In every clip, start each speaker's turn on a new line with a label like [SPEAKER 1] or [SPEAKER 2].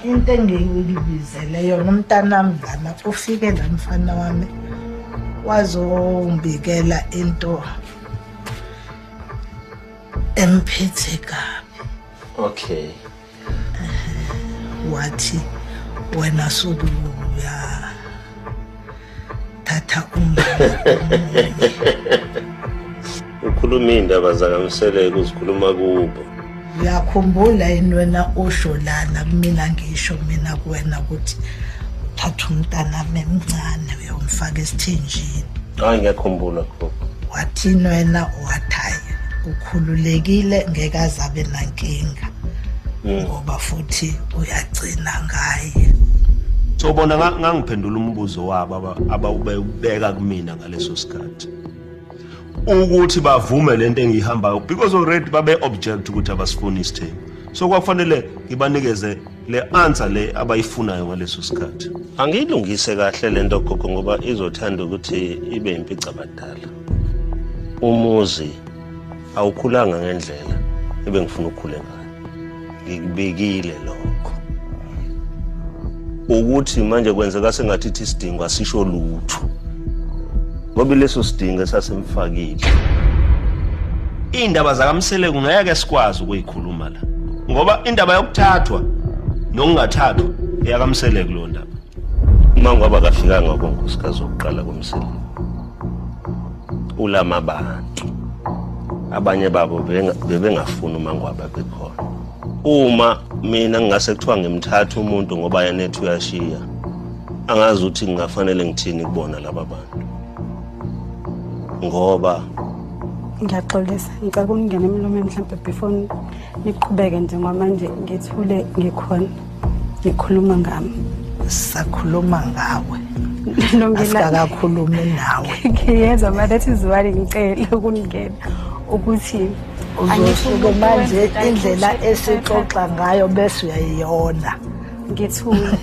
[SPEAKER 1] into engiyibizele yona umntanami lana ufike la mfana wami wazongibikela into emphethe kabi.
[SPEAKER 2] Okay.
[SPEAKER 1] Wathi wena subuya thatha umama.
[SPEAKER 2] Ukhuluma indaba zakamseleke uzikhuluma kubo.
[SPEAKER 1] Uyakhumbula yini wena usho lana kumina ngisho mina kuwena ukuthi thatha umntana emncane uyomfaka esithenjini.
[SPEAKER 2] Hayi ngiyakhumbula khona.
[SPEAKER 1] Wathini wena wathaye ukhululekile ngeke azabe nankinga. Ngoba futhi uyagcina ngaye.
[SPEAKER 3] So bona ngangiphendula umbuzo wabo abawubeka kumina ngaleso sikhathi. Ukuthi bavume lento engiyihambayo because already babe object ukuthi abasifuni isithembu. So kwafanele ngibanikeze le answer le abayifunayo ngaleso sikhathi.
[SPEAKER 2] Angiyilungise kahle lento gogo ngoba izothanda ukuthi ibe impica abadala. Umuzi awukhulanga ngendlela ebengifuna ukukhule ngayo. Ngikubekile lokho. Ukuthi manje kwenzeka sengathi isidingo asisho lutho. Ngoba leso sidingo esasemfakile.
[SPEAKER 3] Indaba zakamseleke ngeke sikwazi ukuyikhuluma la. Ngoba indaba yokuthathwa nokungathathwa eyakamseleke lo ndaba.
[SPEAKER 2] Uma ngoba kafikanga konkosikazi oqala komseleke. Ulama abantu. Abanye babo bebengafuna uma ngwaba bekhona. Uma mina ngingase kuthiwa ngimthatha umuntu ngoba yanethu uyashiya. Angazi ukuthi ngingafanele ngithini kubona laba bantu. Ngoba
[SPEAKER 4] ngiyaxolisa ngicela ukungena emlomeni mhlawumbe before niqhubeke njengoba manje ngithule ngikhona ngikhuluma ngami.
[SPEAKER 1] Sakhuluma ngawe. Asikakhulumi nawe.
[SPEAKER 4] Ngiyezwa manje izwali ngicela ukuningena ukuthi
[SPEAKER 1] uzosuke manje indlela esixoxa ngayo bese uyayiyona.
[SPEAKER 4] Ngithule.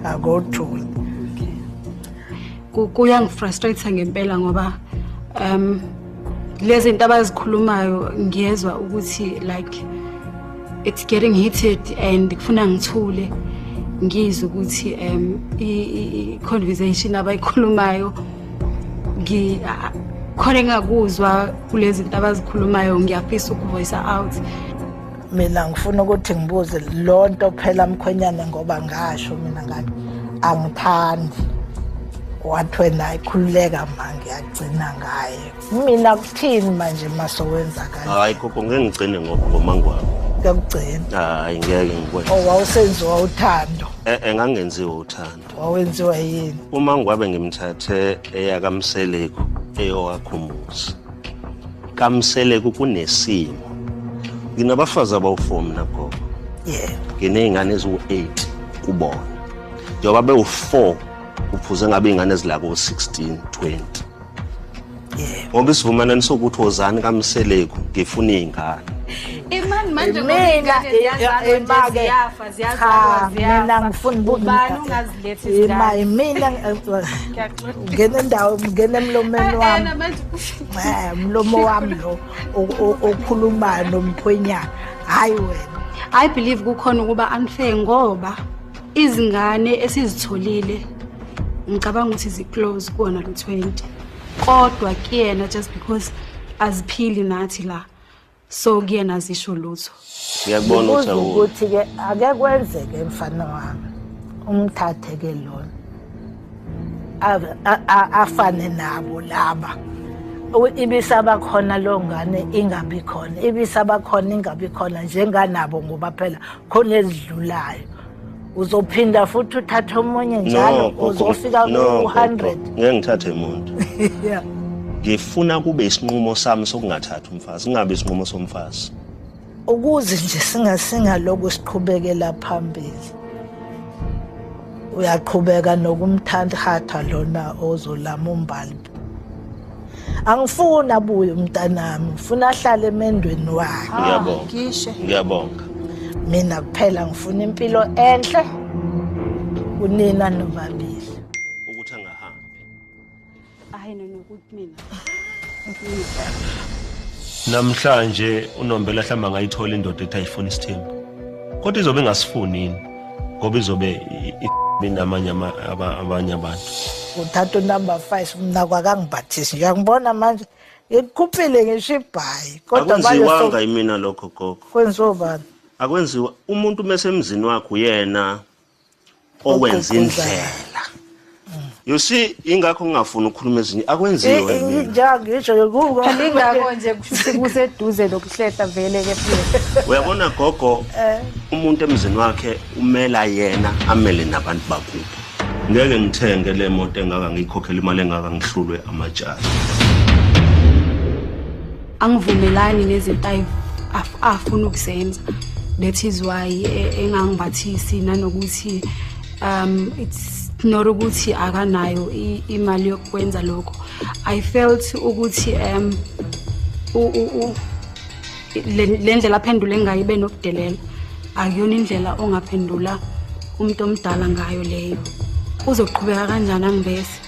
[SPEAKER 1] Akothuli.
[SPEAKER 4] Kuyangifrustrate ngempela ngoba lezi zinto abazikhulumayo ngiyezwa ukuthi like it's getting heated and kufuna ngithule ngizwe ukuthi I conversation abayikhulumayo khona ngakuzwa kulezi zinto abazikhulumayo ngiyafisa ukuvoice out.
[SPEAKER 1] Mina ngifuna ukuthi ngibuze lonto phela mkhwenyana ngoba ngasho mina ngathi angithandi. Wathi wena ayikhululeka manje yagcina ngaye. Mina kuthini manje masowenza kanje?
[SPEAKER 2] Hayi gogo ngeke ngigcine ngomangwabo.
[SPEAKER 1] Ngiyakugcina.
[SPEAKER 2] Hayi ngeke ngikwenze.
[SPEAKER 1] Wawusenziwa uthando.
[SPEAKER 2] Ngangenziwa uthando.
[SPEAKER 1] Wawenziwa yini?
[SPEAKER 2] Uma ngwabe ngimthathe eyakamseleke eyowakhumuza. Kamseleke kunesimo. Nginabafazi abawu4 mina gogo.
[SPEAKER 1] Yeah.
[SPEAKER 2] Nginezingane eziwu8 kubona. Njengoba bewu4 uphuze ngabe ingane ezilako 16 20.
[SPEAKER 1] Yeah.
[SPEAKER 2] Ngoba isivumelwano sokuthi wozani kamseleke ngifuna izingane.
[SPEAKER 4] Imani manje
[SPEAKER 1] mina ngifuna
[SPEAKER 4] ubani ungazilethi izingane.
[SPEAKER 1] Mina ngene ndawo ngene emlomeni wami. Umlomo wami lo okhulumayo nomkhwenyana. Hayi wena.
[SPEAKER 4] I believe kukhona ukuba unfair ngoba izingane esizitholile ngicabanga ukuthi ziclose kuona lo 20 kodwa kuyena just because aziphili nathi la so kuyena azisho lutho.
[SPEAKER 2] Ngiyakubona
[SPEAKER 1] ukuthi ke ake kwenzeke mfana wami umthathe ke lona afane nabo laba ibisaba khona lo ngane ingabi khona ibisaba khona ingabi khona njenganabo ngoba phela khona ezidlulayo. Uzophinda futhi uthathe umunye njalo uzofika ku100.
[SPEAKER 2] Ngeke ngithathe umuntu.
[SPEAKER 1] Yeah.
[SPEAKER 2] Ngifuna kube isinqumo sami sokungathatha umfazi, kungabe isinqumo somfazi.
[SPEAKER 1] Ukuze nje singasinga lokho siqhubekela phambili. Uyaqhubeka nokumthandhatha lona ozolama umbali. Angifuna abuye umntanami, ngifuna ahlale emendweni wakhe.
[SPEAKER 2] Ngiyabonga. Ngiyabonga.
[SPEAKER 1] Mina kuphela ngifuna impilo enhle kunina nobabili.
[SPEAKER 2] Ukuthi angahambi.
[SPEAKER 4] Hayi nokuthi mina.
[SPEAKER 3] Namhlanje uNombela hlamba ngayithola indoda ethi ayifuna isithembu. Kodwa izobe ingasifuni yini? ngoba izobe binamanye abanye abantu.
[SPEAKER 1] Uthatha number 5 mina kwakangibhathisi nje ngibona manje ngikhuphile ngisho ibhayi kodwa
[SPEAKER 2] akwenziwanga imina lokho gogo.
[SPEAKER 1] kwenziwa bani
[SPEAKER 2] Akwenziwa umuntu mesemzini wakhe uyena owenza indlela. You see ingakho ngingafuni ukukhuluma ezinye akwenziwe mina.
[SPEAKER 1] ngisho kubo
[SPEAKER 4] Alingakho nje kushuthi kuseduze lokuhlehla vele ke futhi.
[SPEAKER 2] Uyabona gogo umuntu emzini wakhe umela yena amele nabantu bakubo. Ngeke ngithenge le moto engaka ngikhokhela imali engaka ngihlulwe amajaji.
[SPEAKER 4] Angivumelani nezinto afuna ukuzenza. That is why engangibathisi nanokuthi it's not ukuthi akanayo imali yokwenza lokho. I felt ukuthi le ndlela aphendule ngayo ibe nokudelela. Akuyona indlela ongaphendula umuntu omdala ngayo leyo. Uzoqhubeka kanjani angibese?